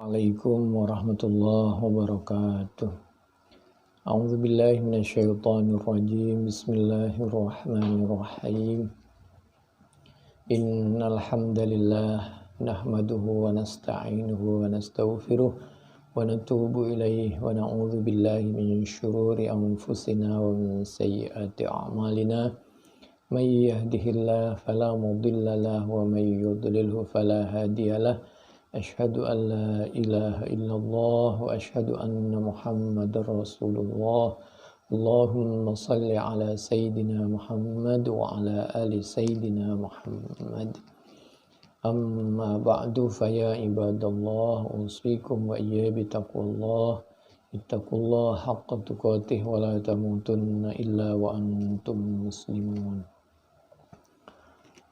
Assalamualaikum warahmatullahi wabarakatuh. A'udzu billahi minasyaitonir rajim. Bismillahirrahmanirrahim. Innal hamdalillah nahmaduhu wa nasta'inuhu wa nastaghfiruh wa natubu ilaihi wa na'udzu billahi min syururi anfusina wa min sayyiati a'malina. May yahdihillahu fala mudilla lahu wa may yudlilhu fala hadiyalah. Asyhadu an la ilaha illallah wa asyhadu anna Muhammadar Rasulullah. Allahumma salli ala Sayyidina Muhammad wa ala ali Sayyidina Muhammad. Amma ba'du fa ya ibadallah usikum wa iyya bi taqwallah. Ittaqullaha haqqa tuqatih wa la tamutunna illa wa antum muslimun.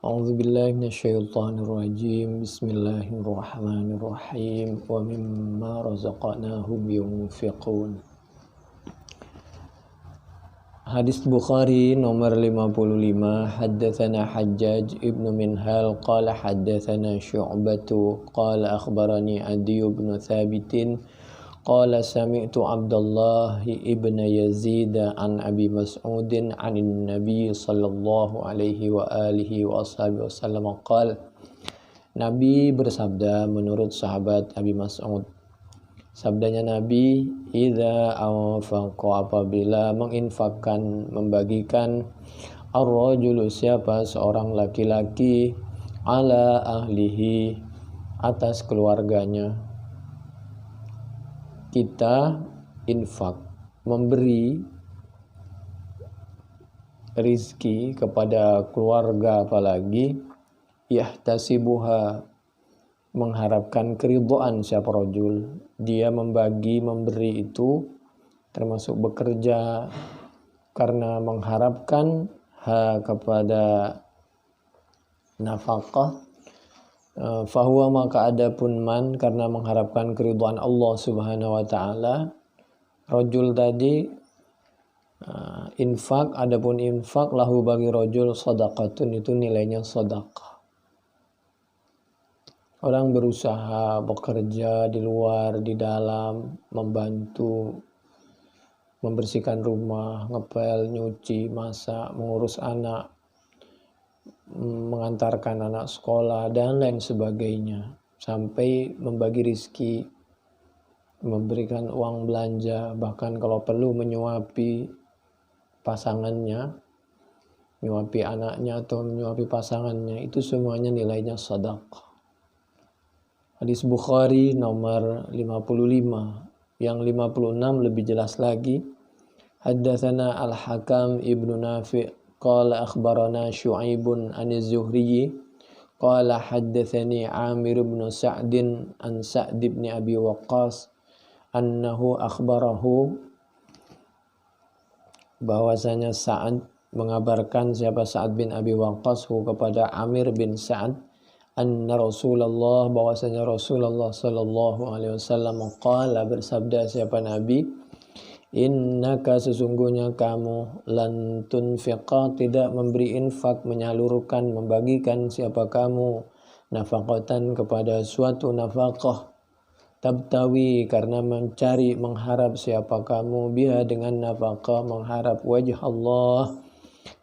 A'udzu billahi minasyaitonir rajim. Bismillahirrahmanirrahim. Wa mimma razaqnahum yunfiqun. Hadis Bukhari nomor 55. Haddatsana Hajjaj ibnu Minhal qala haddatsana Syu'batu qala akhbarani Adi ibn Thabitin qala sami'tu Abdullah ibn Yazid an Abi Mas'udin anin Nabi sallallahu alaihi wa alihi wa ashabihi wasallam qala. Nabi bersabda menurut sahabat Abi Mas'ud. Sabdanya Nabi, idza anfaqa, apabila menginfakkan, membagikan, ar-rajulu, siapa seorang laki-laki, ala ahlihi, atas keluarganya. Kita infak, memberi rizki kepada keluarga, apalagi yahtasibuha, mengharapkan keridhaan siapa rajul. Dia membagi, memberi itu termasuk bekerja karena mengharapkan kepada nafkah. Fahuwa, maka adapun man, karena mengharapkan keridhaan Allah subhanahu wa ta'ala. Rajul tadi infak, adapun infak lahu bagi rajul sadaqatun, itu nilainya sedekah. Orang berusaha, bekerja di luar, di dalam, membantu, membersihkan rumah, ngepel, nyuci, masak, mengurus anak, mengantarkan anak sekolah, dan lain sebagainya. Sampai membagi rizki, memberikan uang belanja, bahkan kalau perlu menyuapi pasangannya, menyuapi anaknya atau menyuapi pasangannya, itu semuanya nilainya sedekah. Hadis Bukhari nomor 55. Yang 56 lebih jelas lagi. Haddatsana Al-Hakam ibnu Nafi' qala akhbarana Syu'aibun an Az-Zuhri qala haddatsani Amir ibn Sa'din an Sa'd ibn Abi Waqqas annahu akhbarahu, bahwasanya Sa'ad mengabarkan, siapa Sa'ad bin Abi Waqqas kepada Amir bin Sa'ad, anna Rasulullah, bahwasanya Rasulullah sallallahu alaihi wasallam qala, bersabda siapa Nabi, innaka, sesungguhnya kamu, lan tunfiqa, tidak memberi infak, menyalurkan, membagikan siapa kamu, nafaqatan, kepada suatu nafkah, tabtawi, karena mencari, mengharap siapa kamu, biha, dengan nafkah, mengharap wajah Allah,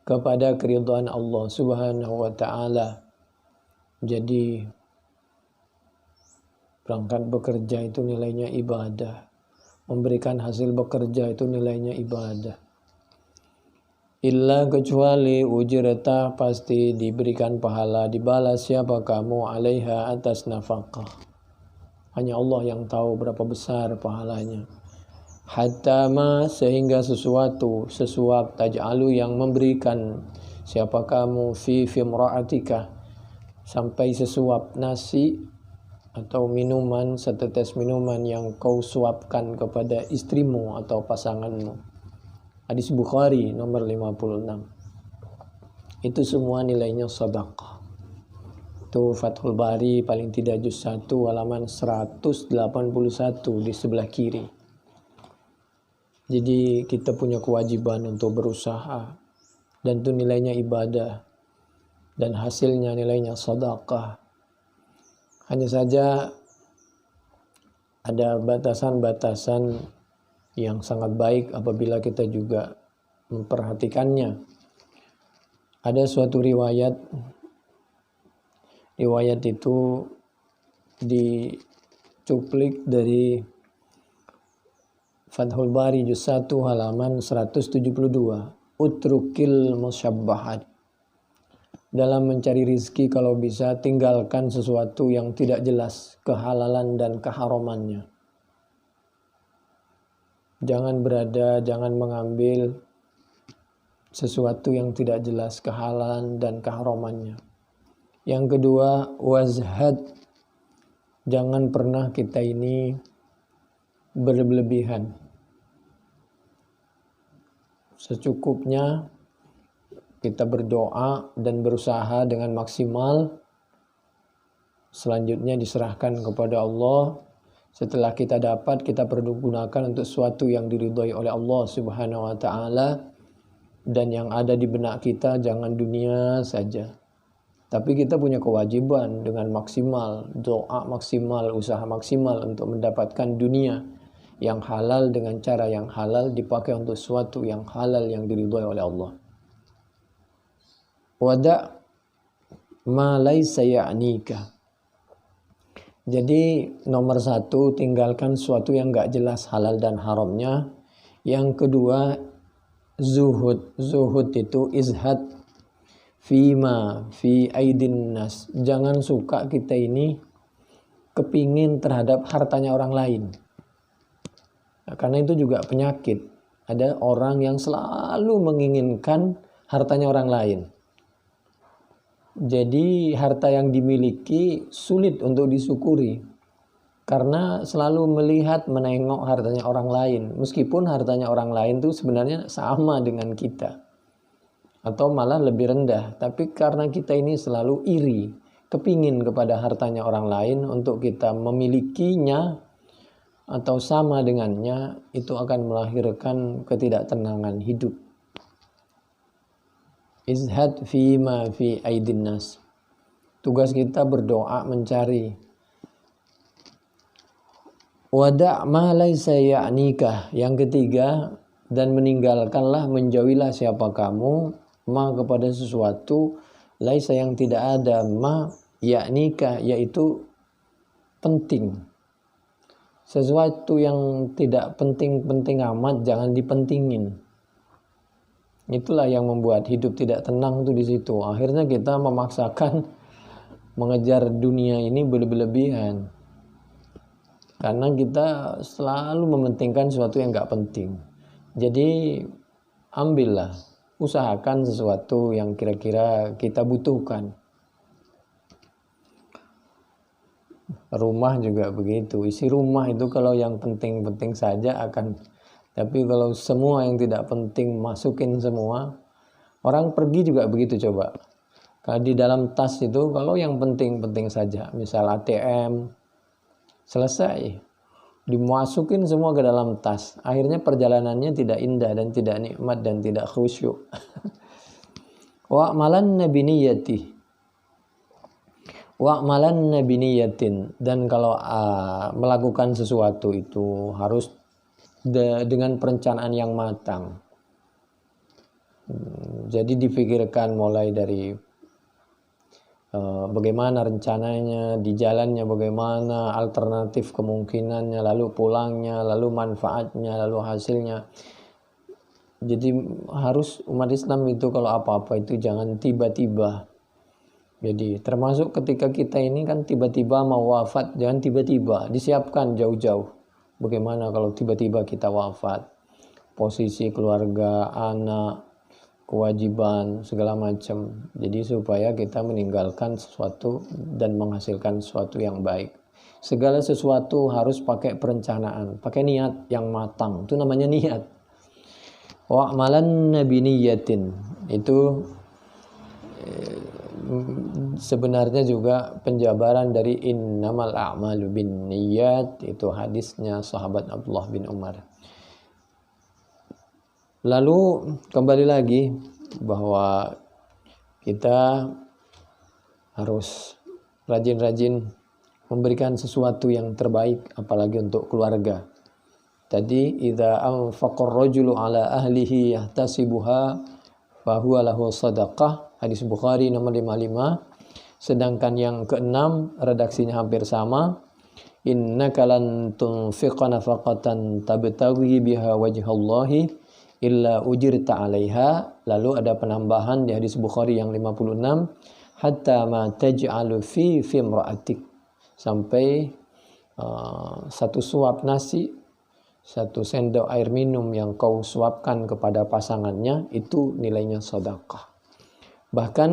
kepada keridhaan Allah subhanahu wa ta'ala. Jadi berangkat bekerja itu nilainya ibadah. Memberikan hasil bekerja itu nilainya ibadah. Illa, kecuali, ujrata, pasti diberikan pahala, dibalas siapa kamu, alaiha, atas nafkah. Hanya Allah yang tahu berapa besar pahalanya. Hatta ma, sehingga sesuatu, sesuap, taj'alu, yang memberikan siapa kamu, fi fimra'atika, sampai sesuap nasi atau minuman, setetes minuman yang kau suapkan kepada istrimu atau pasanganmu. Hadis Bukhari nomor 56. Itu semua nilainya sedekah. Itu Fathul Bari paling tidak juz 1 halaman 181 di sebelah kiri. Jadi kita punya kewajiban untuk berusaha, dan itu nilainya ibadah, dan hasilnya nilainya sedekah. Hanya saja ada batasan-batasan yang sangat baik apabila kita juga memperhatikannya. Ada suatu riwayat itu dicuplik dari Fathul Bari juz 1 halaman 172. Utrukil musyabbahat. Dalam mencari rizki kalau bisa tinggalkan sesuatu yang tidak jelas kehalalan dan keharamannya. Jangan mengambil sesuatu yang tidak jelas kehalalan dan keharamannya. Yang kedua, wazhad. Jangan pernah kita ini berlebihan. Secukupnya kita berdoa dan berusaha dengan maksimal. Selanjutnya diserahkan kepada Allah. Setelah kita dapat, kita pergunakan untuk sesuatu yang diridhai oleh Allah Subhanahu wa taala. Dan yang ada di benak kita jangan dunia saja. Tapi kita punya kewajiban dengan maksimal, doa maksimal, usaha maksimal untuk mendapatkan dunia yang halal dengan cara yang halal, dipakai untuk sesuatu yang halal yang diridhai oleh Allah. Wada' ma laysa ya'nika. Jadi nomor 1, tinggalkan sesuatu yang gak jelas halal dan haramnya. Yang kedua, zuhud. Zuhud itu izhad fima fi aidin nas. Jangan suka kita ini kepingin terhadap hartanya orang lain. Nah, karena itu juga penyakit. Ada orang yang selalu menginginkan hartanya orang lain. Jadi harta yang dimiliki sulit untuk disyukuri. Karena selalu melihat, menengok hartanya orang lain. Meskipun hartanya orang lain itu sebenarnya sama dengan kita. Atau malah lebih rendah. Tapi karena kita ini selalu iri, kepingin kepada hartanya orang lain untuk kita memilikinya atau sama dengannya, itu akan melahirkan ketidaktenangan hidup. Izhad fima fi aidin nas. Tugas kita berdoa mencari. Wada' ma laysa ya'nika. Yang ketiga, dan meninggalkanlah, menjauhilah siapa kamu ma kepada sesuatu laisa yang tidak ada, ma ya'nika yaitu penting. Sesuatu yang tidak penting-penting amat jangan dipentingin. Itulah yang membuat hidup tidak tenang tuh di situ. Akhirnya kita memaksakan mengejar dunia ini berlebihan. Karena kita selalu mementingkan sesuatu yang gak penting. Jadi ambillah, usahakan sesuatu yang kira-kira kita butuhkan. Rumah juga begitu. Isi rumah itu kalau yang penting-penting saja akan. Tapi kalau semua yang tidak penting masukin semua. Orang pergi juga begitu coba. Kalau di dalam tas itu kalau yang penting-penting saja. Misal ATM. Selesai. Dimasukin semua ke dalam tas. Akhirnya perjalanannya tidak indah dan tidak nikmat dan tidak khusyuk. Wa'malan biniyati. Wa'malan biniyatin. Dan kalau melakukan sesuatu itu harus dengan perencanaan yang matang. Jadi difikirkan mulai dari bagaimana rencananya, di jalannya bagaimana, alternatif kemungkinannya, lalu pulangnya, lalu manfaatnya, lalu hasilnya. Jadi harus umat Islam itu kalau apa-apa itu jangan tiba-tiba. Jadi termasuk ketika kita ini kan tiba-tiba mau wafat, jangan tiba-tiba, disiapkan jauh-jauh. Bagaimana kalau tiba-tiba kita wafat, posisi keluarga, anak, kewajiban, segala macam. Jadi supaya kita meninggalkan sesuatu dan menghasilkan sesuatu yang baik. Segala sesuatu harus pakai perencanaan, pakai niat yang matang. Itu namanya niat. Wa'malan biniyatin. Itu sebenarnya juga penjabaran dari innamal a'malu binniyat. Itu hadisnya sahabat Abdullah bin Umar. Lalu kembali lagi bahwa kita harus rajin-rajin memberikan sesuatu yang terbaik, apalagi untuk keluarga. Tadi idza anfaqar rajulu ala ahlihi yahtasibuha fahuwa lahu sadaqah, hadis Bukhari nomor 55. Sedangkan yang keenam redaksinya hampir sama, innaka lan tunfiqa nafaqatan tabtaghi biha wajhallahi illa ujirta 'alaiha. Lalu ada penambahan di hadis Bukhari yang 56, hatta ma taj'alu fi imra'atik, sampai satu suap nasi, satu sendok air minum yang kau suapkan kepada pasangannya, itu nilainya sedekah. Bahkan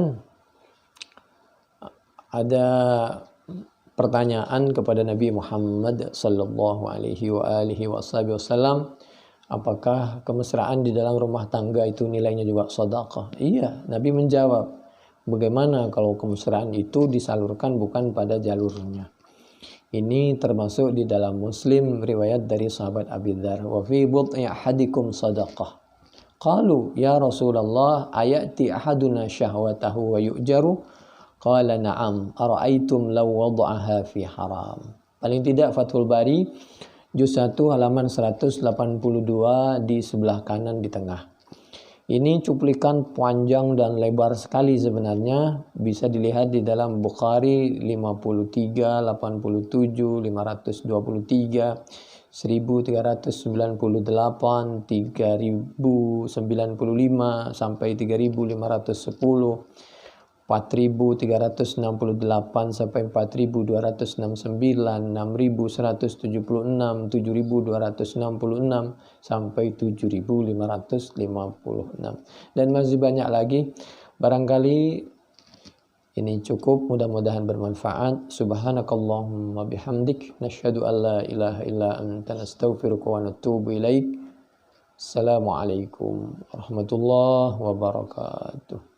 ada pertanyaan kepada Nabi Muhammad sallallahu alaihi wasallam, apakah kemesraan di dalam rumah tangga itu nilainya juga sedekah? Iya, Nabi menjawab, bagaimana kalau kemesraan itu disalurkan bukan pada jalurnya? Ini termasuk di dalam Muslim riwayat dari sahabat Abi Dzar, wa fi bud'i ahadikum sadaqah. Qalu ya Rasulullah ayati ahaduna syahwatahu wa yu'jaru? Qala na'am ara'aitum law wada'aha fi haram. Paling tidak Fathul Bari juz 1 halaman 182 di sebelah kanan di tengah. Ini cuplikan panjang dan lebar sekali sebenarnya, bisa dilihat di dalam Bukhari 53, 87, 523, 1398, 3095 sampai 3510, 4368 sampai 4269, 6176, 7266 sampai 7556, dan masih banyak lagi. Barangkali ini cukup, mudah-mudahan bermanfaat. Subhanakallahumma bihamdik, nasyhadu an la ilaha illa anta, nastaghfiruka wa natubu ilaik. Assalamualaikum warahmatullahi wabarakatuh.